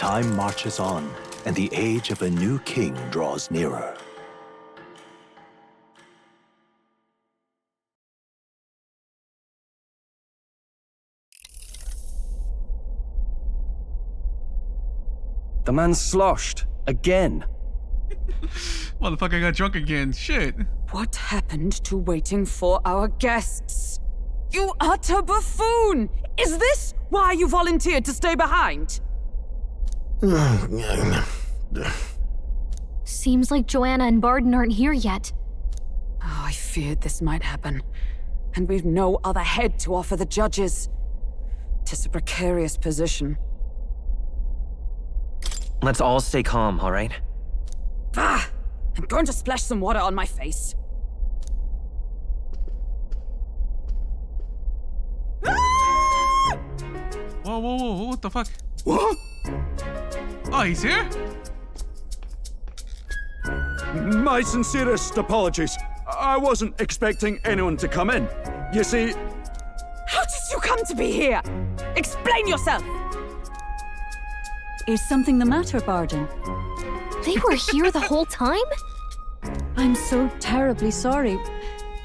Time marches on, and the age of a new king draws nearer. The man sloshed. Again. Motherfucker got drunk again. Shit. What happened to waiting for our guests? You utter buffoon! Is this why you volunteered to stay behind? Seems like Joanna and Barden aren't here yet. Oh, I feared this might happen. And we've no other head to offer the judges. 'Tis a precarious position. Let's all stay calm, all right? Ah! I'm going to splash some water on my face. Whoa, whoa, whoa, what the fuck? What? Oh, he's here? My sincerest apologies. I wasn't expecting anyone to come in. You see... How did you come to be here? Explain yourself! Is something the matter, Barden? They were here the whole time? I'm so terribly sorry.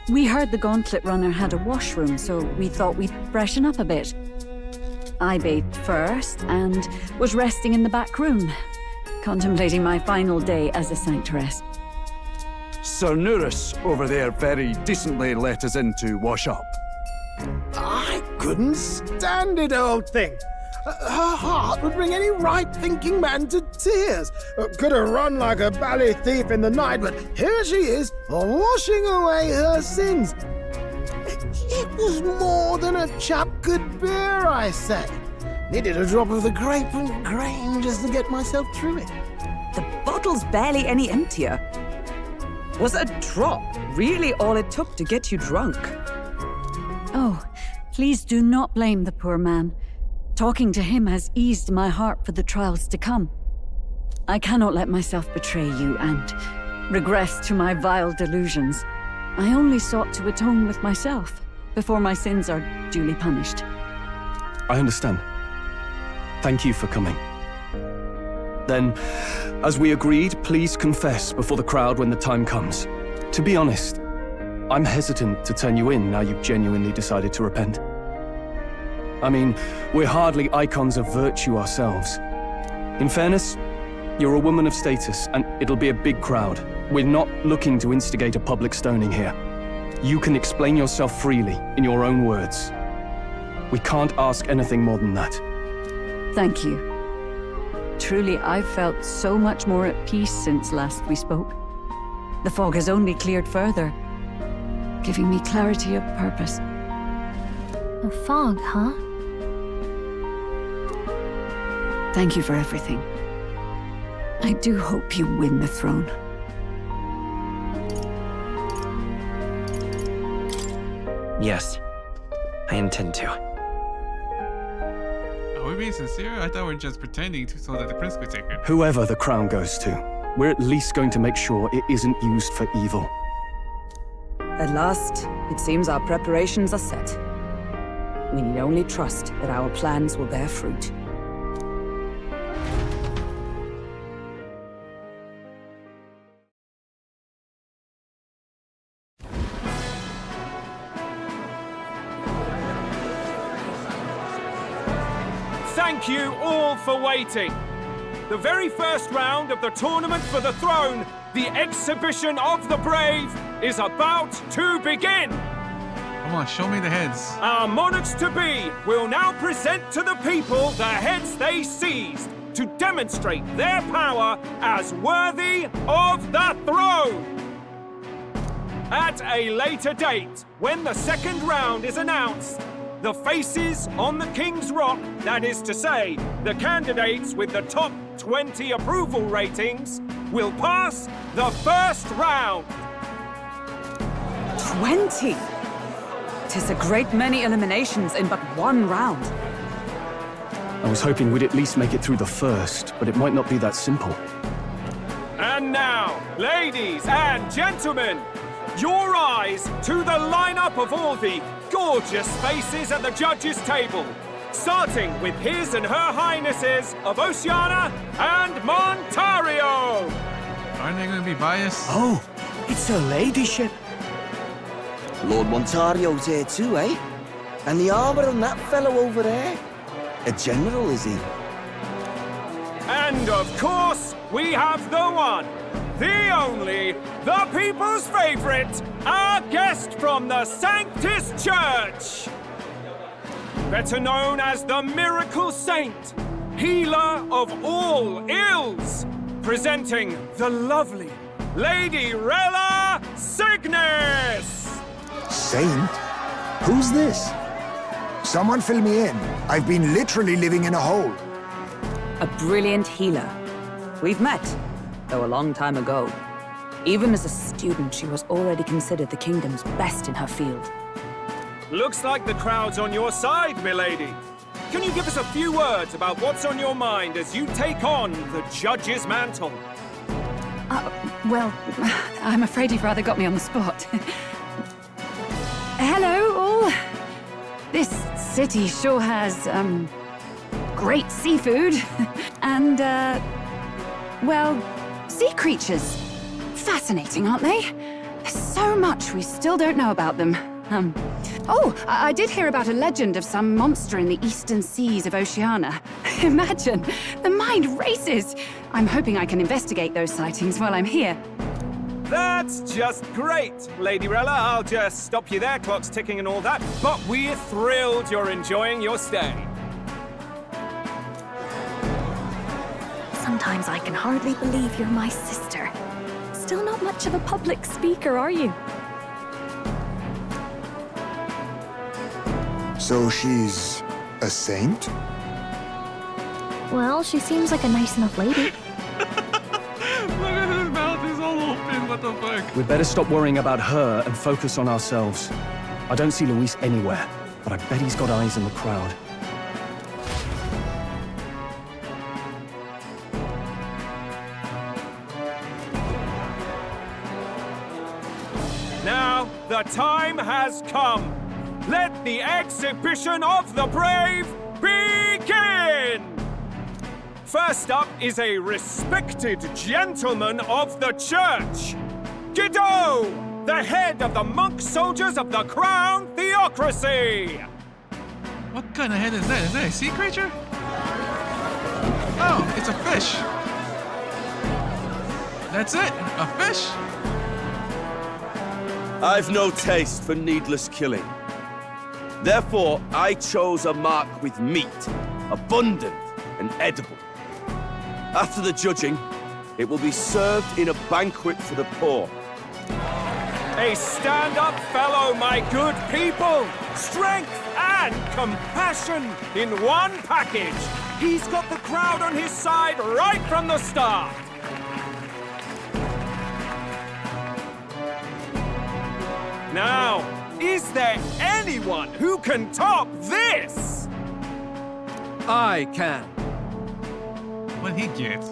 We heard the Gauntlet Runner had a washroom, so we thought we'd freshen up a bit. I bathed first and was resting in the back room, contemplating my final day as a sanctuaress. Sir Nuris over there very decently let us in to wash up. I couldn't stand it, old thing. Her heart would bring any right-thinking man to tears. Could have run like a bally thief in the night, but here she is, washing away her sins. It was more than a chap could bear, I say. Needed a drop of the grape and grain just to get myself through it. The bottle's barely any emptier. Was a drop really all it took to get you drunk? Oh, please do not blame the poor man. Talking to him has eased my heart for the trials to come. I cannot let myself betray you and regress to my vile delusions. I only sought to atone with myself before my sins are duly punished. I understand. Thank you for coming. Then, as we agreed, please confess before the crowd when the time comes. To be honest, I'm hesitant to turn you in now you've genuinely decided to repent. I mean, we're hardly icons of virtue ourselves. In fairness, you're a woman of status, and it'll be a big crowd. We're not looking to instigate a public stoning here. You can explain yourself freely, in your own words. We can't ask anything more than that. Thank you. Truly, I've felt so much more at peace since last we spoke. The fog has only cleared further, giving me clarity of purpose. A fog, huh? Thank you for everything. I do hope you win the throne. Yes, I intend to. Are we being sincere? I thought we were just pretending so that the prince could take it. Whoever the crown goes to, we're at least going to make sure it isn't used for evil. At last, it seems our preparations are set. We need only trust that our plans will bear fruit. Thank you all for waiting. The very first round of the Tournament for the Throne, the Exhibition of the Brave, is about to begin. Come on, show me the heads. Our monarchs-to-be will now present to the people the heads they seized to demonstrate their power as worthy of the throne. At a later date, when the second round is announced, the faces on the King's Rock, that is to say, the candidates with the top 20 approval ratings, will pass the first round. 20! 'Tis a great many eliminations in but one round. I was hoping we'd at least make it through the first, but it might not be that simple. And now, ladies and gentlemen, your eyes to the lineup of all the gorgeous faces at the judges' table. starting with His and Her Highnesses of Oceania and Montario. Aren't they going to be biased? Oh, it's her ladyship. Lord Montario's here too, eh? And the armor on that fellow over there. A general, is he? And of course, we have the one, the only, the people's favorite, our guest from the Sanctus Church. Better known as the Miracle Saint, healer of all ills, presenting the lovely Lady Rella Cygnus. Saint? Who's this? Someone fill me in. I've been literally living in a hole. A brilliant healer. We've met, though a long time ago. Even as a student, she was already considered the kingdom's best in her field. Looks like the crowd's on your side, milady. Can you give us a few words about what's on your mind as you take on the judge's mantle? Well, I'm afraid you've rather got me on the spot. Hello, all. This city sure has, great seafood. And, well, sea creatures. Fascinating, aren't they? There's so much we still don't know about them. I did hear about a legend of some monster in the eastern seas of Oceania. Imagine, the mind races. I'm hoping I can investigate those sightings while I'm here. That's just great, Lady Rella. I'll just stop you there, clock's ticking and all that. But we're thrilled you're enjoying your stay. Sometimes I can hardly believe you're my sister. Still not much of a public speaker, are you? So she's a saint? Well, she seems like a nice enough lady. Look at his mouth, is all open. What the fuck? We'd better stop worrying about her and focus on ourselves. I don't see Luis anywhere, but I bet he's got eyes in the crowd. Now, the time has come. Let the exhibition of the brave begin! First up is a respected gentleman of the church. Guido, the head of the monk soldiers of the Crown Theocracy. What kind of head is that? Is that a sea creature? Oh, it's a fish. That's it, a fish. I've no taste for needless killing. Therefore, I chose a mark with meat, abundant and edible. After the judging, it will be served in a banquet for the poor. A stand-up fellow, my good people! Strength and compassion in one package! He's got the crowd on his side right from the start! Now, is there anyone who can top this? I can. What'd he get?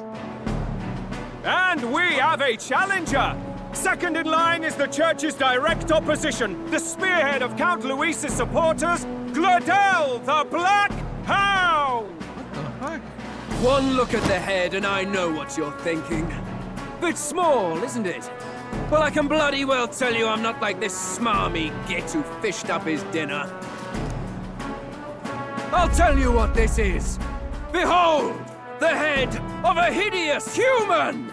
And we have a challenger! Second in line is the church's direct opposition, the spearhead of Count Luis's supporters, Gladel the Black Hound! What the fuck? One look at the head and I know what you're thinking. Bit small, isn't it? Well, I can bloody well tell you I'm not like this smarmy git who fished up his dinner. I'll tell you what this is. Behold, the head of a hideous human!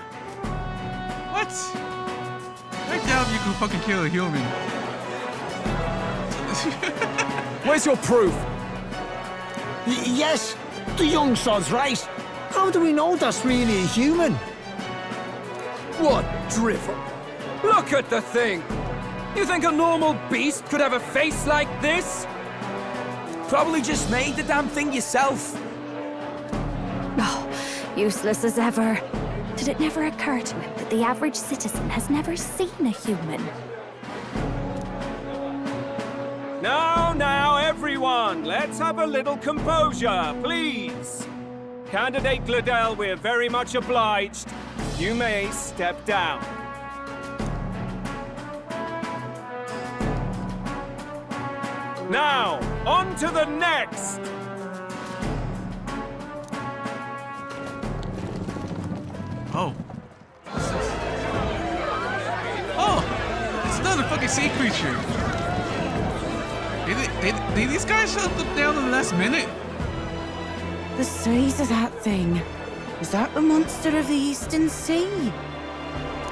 What? I doubt you can fucking kill a human. Where's your proof? Yes, the young sod's right. How do we know that's really a human? What drivel? Look at the thing! You think a normal beast could have a face like this? Probably just made the damn thing yourself. Oh, useless as ever. Did it never occur to him that the average citizen has never seen a human? Now, everyone, let's have a little composure, please. Candidate Gladel, we're very much obliged. You may step down. Now, on to the next. Oh. What's this? Oh! It's another fucking sea creature. Did these guys shut them down in the last minute? The size of that thing. Is that the monster of the Eastern Sea?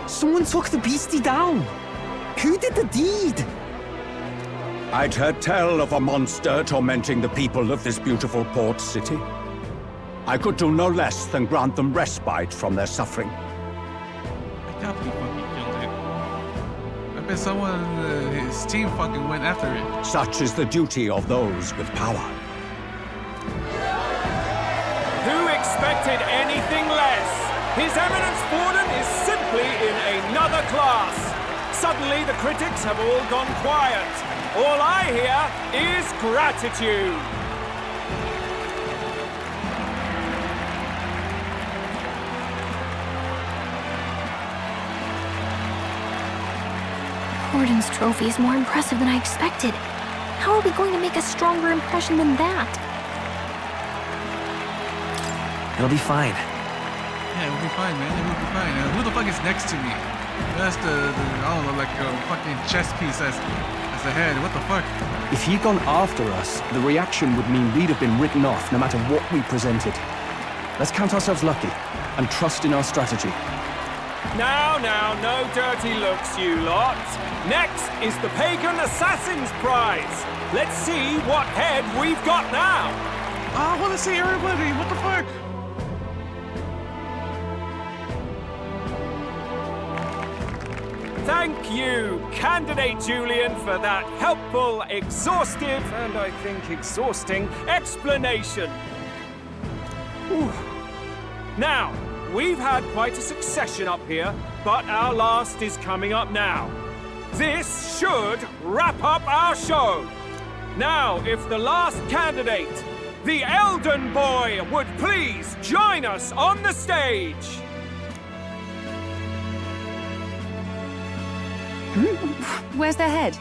Someone took the beastie down. Who did the deed? I'd heard tell of a monster tormenting the people of this beautiful port city. I could do no less than grant them respite from their suffering. I doubt he fucking killed it. I bet someone, his team fucking went after it. Such is the duty of those with power. Who expected anything less? His Eminence Borden is simply in another class. Suddenly the critics have all gone quiet. All I hear is gratitude. Borden's trophy is more impressive than I expected. How are we going to make a stronger impression than that? It'll be fine. Yeah, it'll be fine, man. It will be fine. Who the fuck is next to me? That's the I don't know, like a fucking chess piece as the head. What the fuck? If he'd gone after us, the reaction would mean we'd have been written off no matter what we presented. Let's count ourselves lucky and trust in our strategy. Now, no dirty looks, you lot. Next is the Pagan Assassin's Prize. Let's see what head we've got now. I want to see everybody. What the fuck? Thank you, Candidate Julian, for that helpful, exhaustive, and I think exhausting explanation. Whew. Now, we've had quite a succession up here, but our last is coming up now. This should wrap up our show. Now, if the last candidate, the Elden Boy, would please join us on the stage. Where's their head?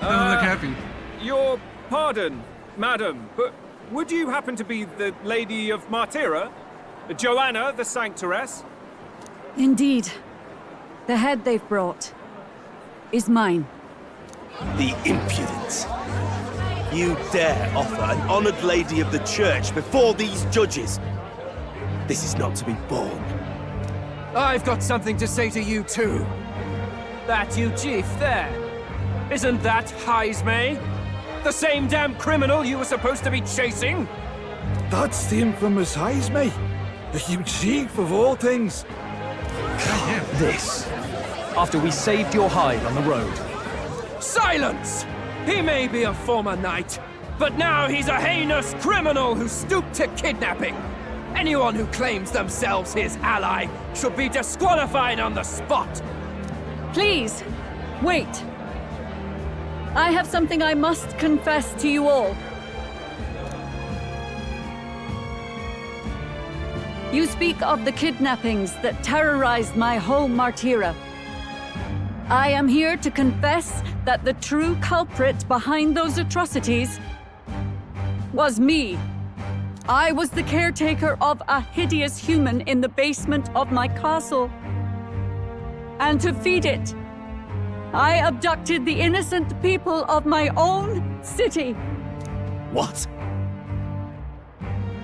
Doesn't look happy. Your pardon, madam, but would you happen to be the Lady of Martira? Joanna, the Sanctoress? Indeed. The head they've brought is mine. The impudence. You dare offer an honored lady of the church before these judges? This is not to be borne. I've got something to say to you too. That you chief there. Isn't that Heismay? The same damn criminal you were supposed to be chasing? That's the infamous Heismay. You chief of all things. This. After we saved your hide on the road. Silence! He may be a former knight, but now he's a heinous criminal who stooped to kidnapping. Anyone who claims themselves his ally should be disqualified on the spot. Please, wait. I have something I must confess to you all. You speak of the kidnappings that terrorized my home, Martira. I am here to confess that the true culprit behind those atrocities was me. I was the caretaker of a hideous human in the basement of my castle. And to feed it, I abducted the innocent people of my own city. What?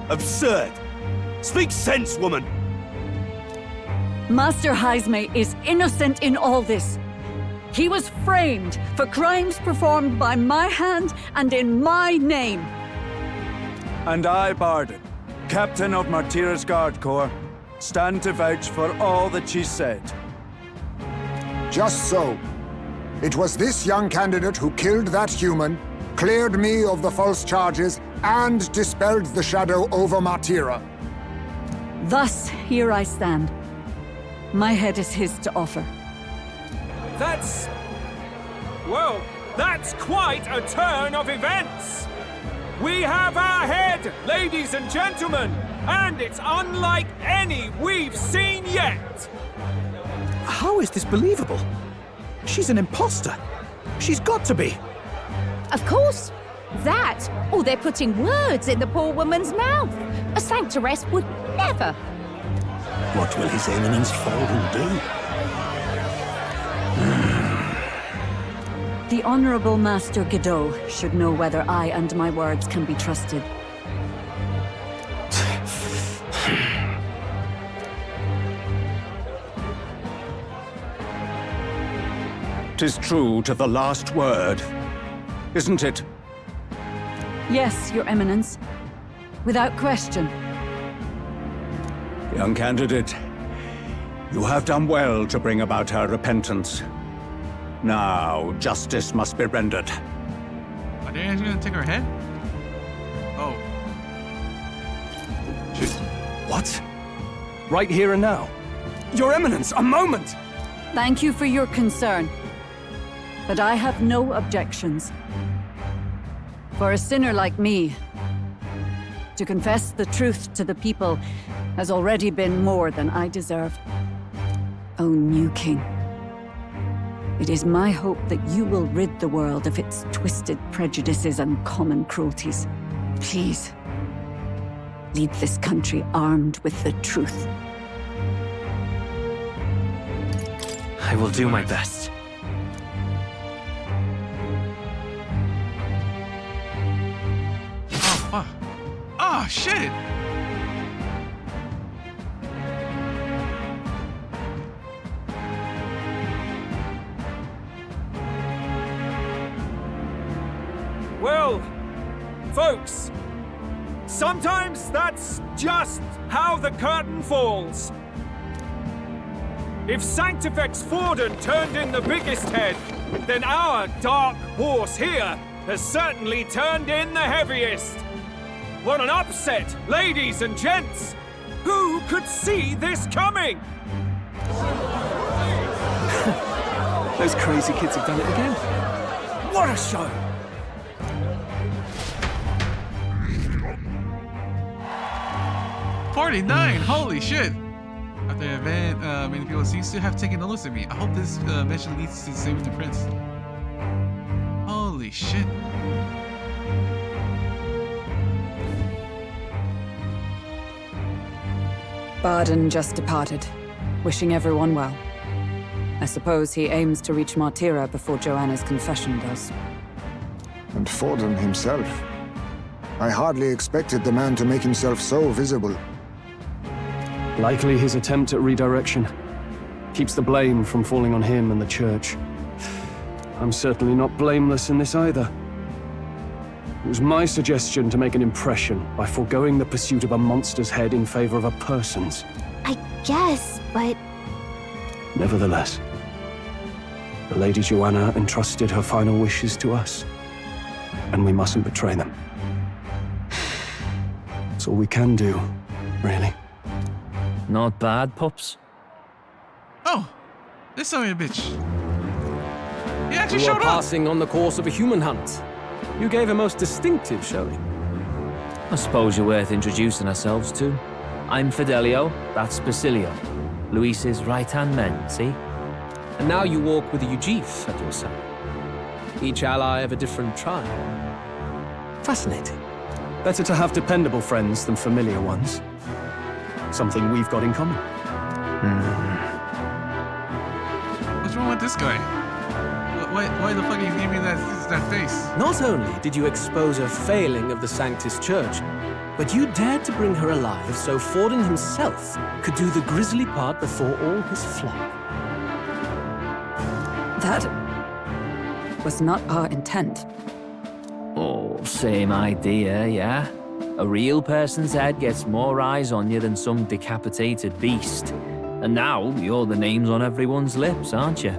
Absurd! Speak sense, woman! Master Heismay is innocent in all this. He was framed for crimes performed by my hand and in my name. And I, Bardon, Captain of Martira's Guard Corps, stand to vouch for all that she said. Just so. It was this young candidate who killed that human, cleared me of the false charges, and dispelled the shadow over Martira. Thus, here I stand. My head is his to offer. Well, that's quite a turn of events. We have our head, ladies and gentlemen, and it's unlike any we've seen yet. How is this believable? She's an imposter. She's got to be. Of course. That, or they're putting words in the poor woman's mouth. A sanctoress would never. What will His Eminence Falden do? The Honorable Master Godot should know whether I and my words can be trusted. 'Tis true to the last word, isn't it? Yes, Your Eminence. Without question. Young candidate, you have done well to bring about her repentance. Now, justice must be rendered. Are they actually gonna take her head? Oh. What? Right here and now? Your Eminence, a moment! Thank you for your concern. But I have no objections. For a sinner like me, to confess the truth to the people has already been more than I deserve. O new king, it is my hope that you will rid the world of its twisted prejudices and common cruelties. Please, lead this country armed with the truth. I will do my best. Oh, fuck. Oh, shit! Well, folks, sometimes that's just how the curtain falls. If Sanctifex Forden turned in the biggest head, then our dark horse here has certainly turned in the heaviest. What an upset, ladies and gents! Who could see this coming? Those crazy kids have done it again. What a show! '49, holy shit! After the event, many people seem to have taken notice of me. I hope this eventually leads to saving the prince. Holy shit. Baden just departed, wishing everyone well. I suppose he aims to reach Martira before Joanna's confession does. And Forden himself. I hardly expected the man to make himself so visible. Likely his attempt at redirection. Keeps the blame from falling on him and the church. I'm certainly not blameless in this either. It was my suggestion to make an impression by foregoing the pursuit of a monster's head in favor of a person's. I guess, but... Nevertheless, the Lady Joanna entrusted her final wishes to us, and we mustn't betray them. That's all we can do, really. Not bad, pups. Oh, this son of a bitch. He actually We showed were up. passing on the course of a human hunt. You gave a most distinctive showing. I suppose you're worth introducing ourselves to. I'm Fidelio, that's Basilio. Luis's right-hand men, see? And now you walk with a Ujif at your side. Each ally of a different tribe. Fascinating. Better to have dependable friends than familiar ones. Something we've got in common. What's wrong with this guy? Why the fuck are you giving me that face? Not only did you expose a failing of the Sanctus Church, but you dared to bring her alive so Forden himself could do the grisly part before all his flock. That was not our intent. Oh, same idea, yeah? A real person's head gets more eyes on you than some decapitated beast. And now, you're the names on everyone's lips, aren't you?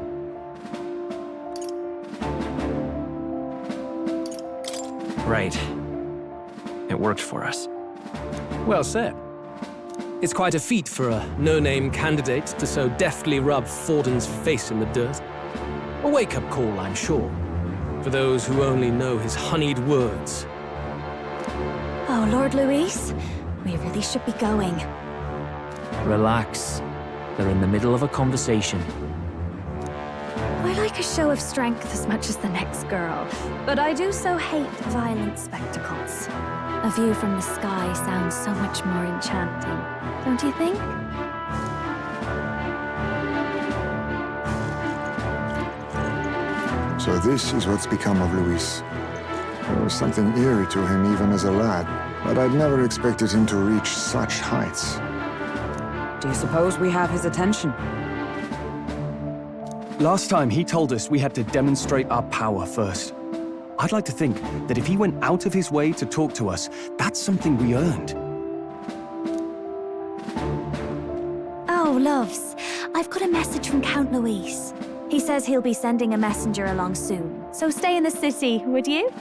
Right. It worked for us. Well said. It's quite a feat for a no-name candidate to so deftly rub Forden's face in the dirt. A wake-up call, I'm sure, for those who only know his honeyed words. Oh, Lord Luis, we really should be going. Relax. They're in the middle of a conversation. Will I like a show of strength as much as the next girl, but I do so hate violent spectacles. A view from the sky sounds so much more enchanting, don't you think? So this is what's become of Luis. There was something eerie to him even as a lad, but I'd never expected him to reach such heights. Do you suppose we have his attention? Last time he told us we had to demonstrate our power first. I'd like to think that if he went out of his way to talk to us, that's something we earned. Oh, loves. I've got a message from Count Luis. He says he'll be sending a messenger along soon, so stay in the city, would you?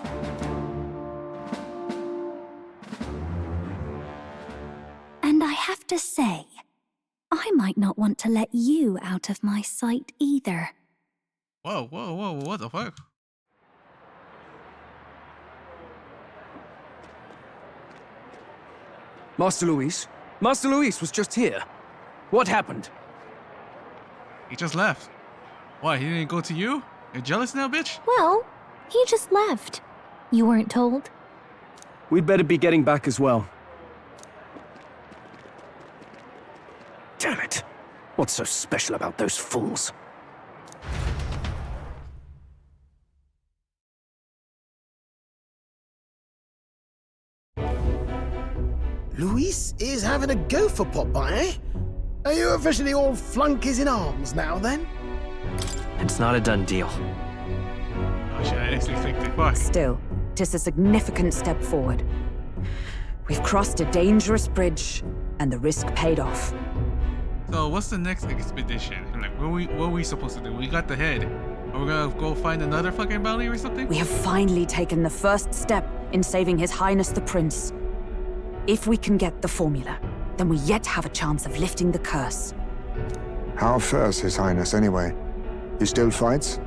And I have to say, I might not want to let you out of my sight either. Whoa, whoa, whoa, what the fuck? Master Luis? Master Luis was just here. What happened? He just left. Why, he didn't go to you? You're jealous now, bitch? Well, he just left. You weren't told? We'd better be getting back as well. Damn it. What's so special about those fools? Luis is having a go for Popeye, eh? Are you officially all flunkies in arms now, then? It's not a done deal. Oh shit, I actually think they fuck. Still, it is a significant step forward. We've crossed a dangerous bridge, and the risk paid off. So what's the next expedition? Like, what are we supposed to do? We got the head. Are we gonna go find another fucking bounty or something? We have finally taken the first step in saving His Highness the Prince. If we can get the formula, then we yet have a chance of lifting the curse. How fares His Highness, anyway? He still fights?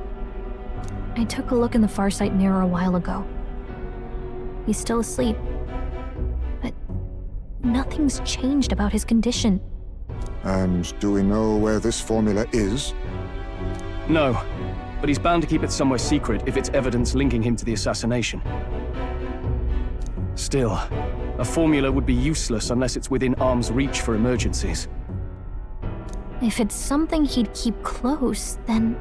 I took a look in the Farsight mirror a while ago. He's still asleep. But nothing's changed about his condition. And do we know where this formula is? No, but he's bound to keep it somewhere secret if it's evidence linking him to the assassination. Still, a formula would be useless unless it's within arm's reach for emergencies. If it's something he'd keep close, then...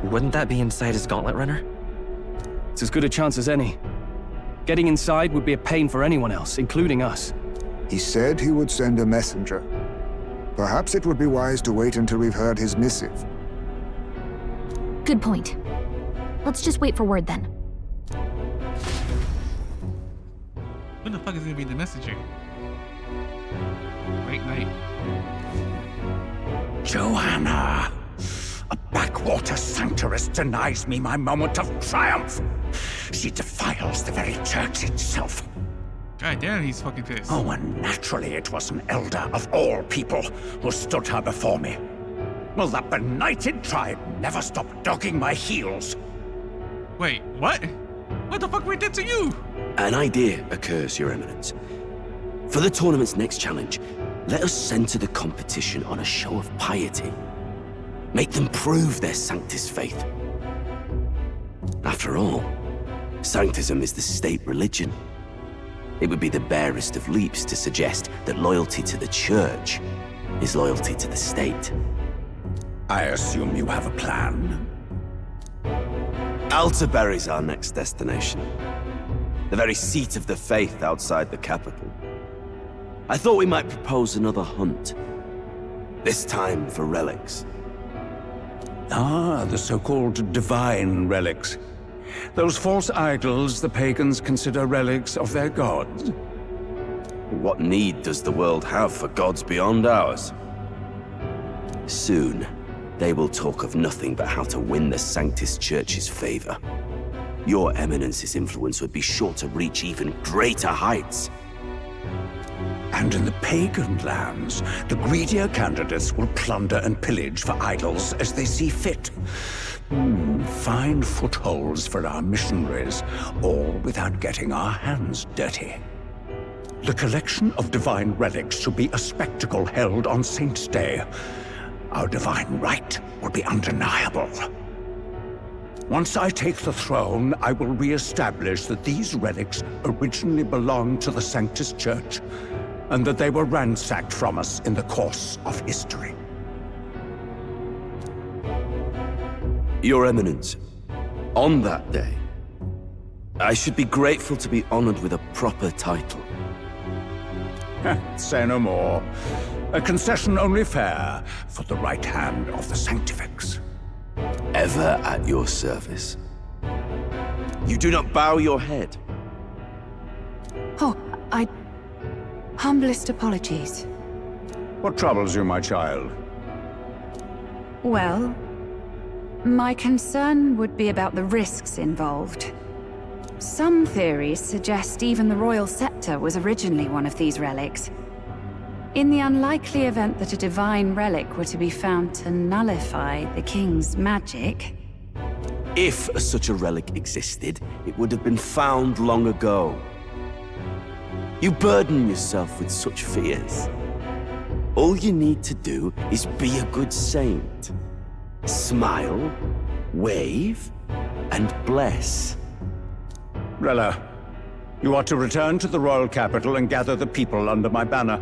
Wouldn't that be inside his gauntlet runner? It's as good a chance as any. Getting inside would be a pain for anyone else, including us. He said he would send a messenger. Perhaps it would be wise to wait until we've heard his missive. Good point. Let's just wait for word then. Who the fuck is gonna be the messenger? Great night. Joanna! A backwater sanctuarist denies me my moment of triumph! She defiles the very church itself. God damn, he's fucking pissed. Oh, and naturally it was an elder of all people who stood her before me. Will that benighted tribe never stop dogging my heels? Wait, what? What the fuck we did to you? An idea occurs, Your Eminence. For the tournament's next challenge, let us center the competition on a show of piety. Make them prove their Sanctus faith. After all, Sanctism is the state religion. It would be the barest of leaps to suggest that loyalty to the Church is loyalty to the state. I assume you have a plan? Altaberry's our next destination. The very seat of the faith outside the capital. I thought we might propose another hunt. This time for relics. Ah, the so-called divine relics. Those false idols the pagans consider relics of their gods. What need does the world have for gods beyond ours? Soon, they will talk of nothing but how to win the Sanctus Church's favor. Your Eminence's influence would be sure to reach even greater heights. And in the pagan lands, the greedier candidates will plunder and pillage for idols as they see fit. Fine footholds for our missionaries, all without getting our hands dirty. The collection of divine relics should be a spectacle held on Saint's Day. Our divine right will be undeniable. Once I take the throne, I will re-establish that these relics originally belonged to the Sanctus Church, and that they were ransacked from us in the course of history. Your Eminence, on that day, I should be grateful to be honored with a proper title. Say no more. A concession only fair for the right hand of the Sanctifex. Ever at your service. You do not bow your head. Oh, humblest apologies. What troubles you, my child? Well, my concern would be about the risks involved. Some theories suggest even the royal scepter was originally one of these relics. In the unlikely event that a divine relic were to be found to nullify the king's magic... If such a relic existed, it would have been found long ago. You burden yourself with such fears. All you need to do is be a good saint. Smile, wave, and bless. Rella, you are to return to the royal capital and gather the people under my banner.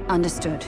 Understood.